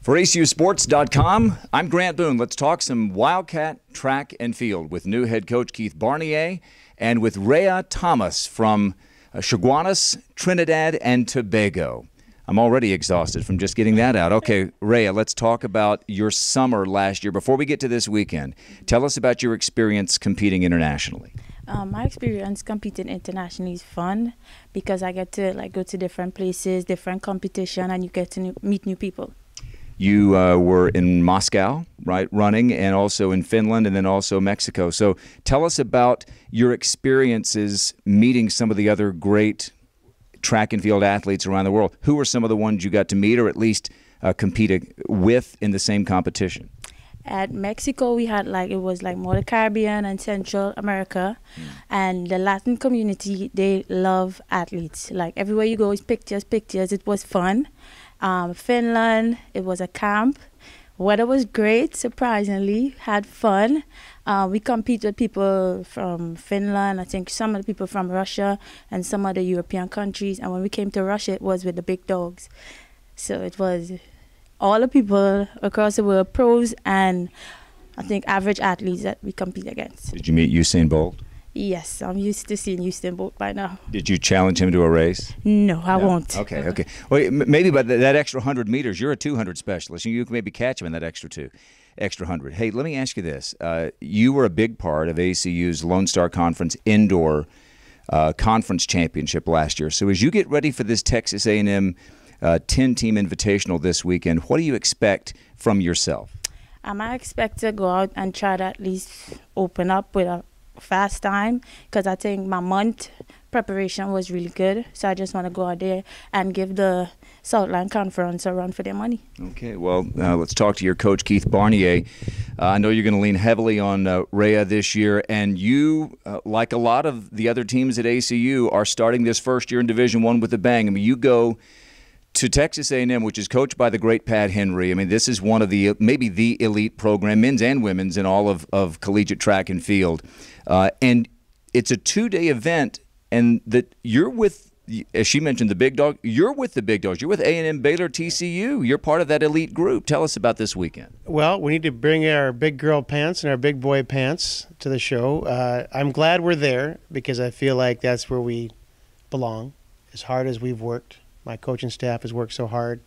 For ACUsports.com, I'm Grant Boone. Let's talk some Wildcat track and field with new head coach Keith Barnier and with Reyare Thomas from Chaguanas, Trinidad and Tobago. I'm already exhausted from just getting that out. Okay, Reyare, let's talk about your summer last year. Before we get to this weekend, tell us about your experience competing internationally. My experience competing internationally is fun because I get to go to different places, different competition, and you get to meet new people. You were in Moscow, right, running, and also in Finland and then also Mexico. So tell us about your experiences meeting some of the other great track and field athletes around the world. Who were some of the ones you got to meet or at least compete with in the same competition? At Mexico, we had it was more the Caribbean and Central America, and the Latin community, they love athletes. Everywhere you go is pictures. It was fun. Finland, it was a camp. Weather was great, surprisingly. Had fun. We compete with people from Finland, I think some of the people from Russia and some other European countries. And when we came to Russia, it was with the big dogs. So it was all the people across the world, pros and I think average athletes that we compete against. Did you meet Usain Bolt? Yes, I'm used to seeing Usain Bolt by now. Did you challenge him to a race? No, I won't. Okay. Well, maybe by that extra 100 meters, you're a 200 specialist, and you can maybe catch him in that extra 100. Hey, let me ask you this. You were a big part of ACU's Lone Star Conference Indoor Conference Championship last year. So as you get ready for this Texas A&M 10-team invitational this weekend, what do you expect from yourself? I expect to go out and try to at least open up with a fast time because I think my month preparation was really good. So I just want to go out there and give the Southland Conference a run for their money. Okay, well, let's talk to your coach, Keith Barnier. I know you're going to lean heavily on Reyare this year, and you, like a lot of the other teams at ACU, are starting this first year in Division I with a bang. I mean, you go to Texas A&M, which is coached by the great Pat Henry. I mean, this is one of maybe the elite program, men's and women's, in all of collegiate track and field. And it's a 2-day event, and that you're with, as she mentioned, the big dog. You're with the big dogs. You're with A&M, Baylor, TCU. You're part of that elite group. Tell us about this weekend. Well, we need to bring our big girl pants and our big boy pants to the show. I'm glad we're there because I feel like that's where we belong, as hard as we've worked. My coaching staff has worked so hard.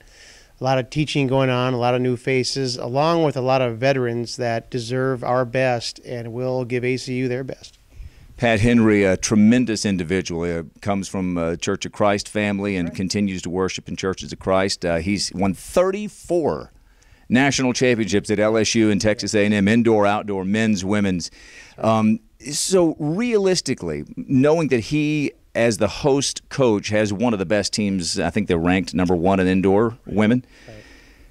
A lot of teaching going on, a lot of new faces, along with a lot of veterans that deserve our best and will give ACU their best. Pat Henry, a tremendous individual, comes from a Church of Christ family and continues to worship in Churches of Christ. He's won 34 national championships at LSU and Texas A&M, indoor, outdoor, men's, women's. So realistically, knowing that he, as the host coach, has one of the best teams, I think they're ranked #1 in indoor women. Right.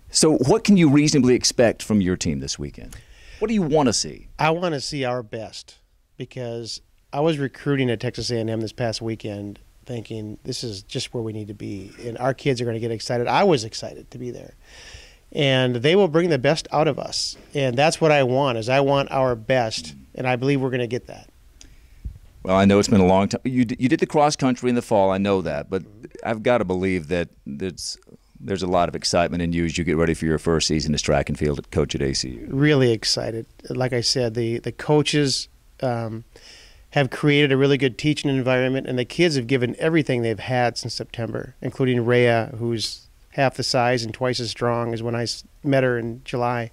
So what can you reasonably expect from your team this weekend? What do you want to see? I want to see our best because I was recruiting at Texas A&M this past weekend thinking this is just where we need to be, and our kids are going to get excited. I was excited to be there. And they will bring the best out of us, and that's what I want, is I want our best, and I believe we're going to get that. Well, I know it's been a long time. You did the cross country in the fall, I know that, but I've got to believe that there's a lot of excitement in you as you get ready for your first season as track and field coach at ACU. Really excited. Like I said, the coaches have created a really good teaching environment, and the kids have given everything they've had since September, including Rhea, who's half the size and twice as strong as when I met her in July.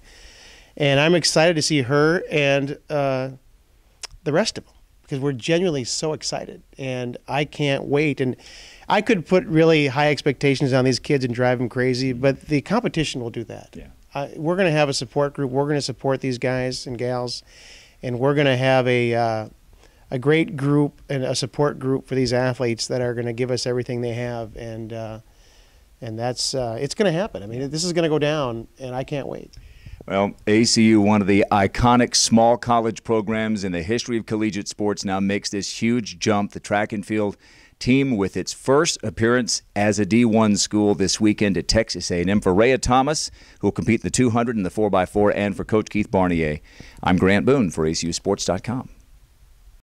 And I'm excited to see her and the rest of them, because we're genuinely so excited, and I can't wait. And I could put really high expectations on these kids and drive them crazy, but the competition will do that. Yeah. We're going to have a support group. We're going to support these guys and gals, and we're going to have a great group and a support group for these athletes that are going to give us everything they have, and that's it's going to happen. I mean, this is going to go down, and I can't wait. Well, ACU, one of the iconic small college programs in the history of collegiate sports, now makes this huge jump. The track and field team with its first appearance as a D1 school this weekend at Texas A&M. For Reyare Thomas, who will compete in the 200 and the 4x4, and for Coach Keith Barnier, I'm Grant Boone for ACUsports.com.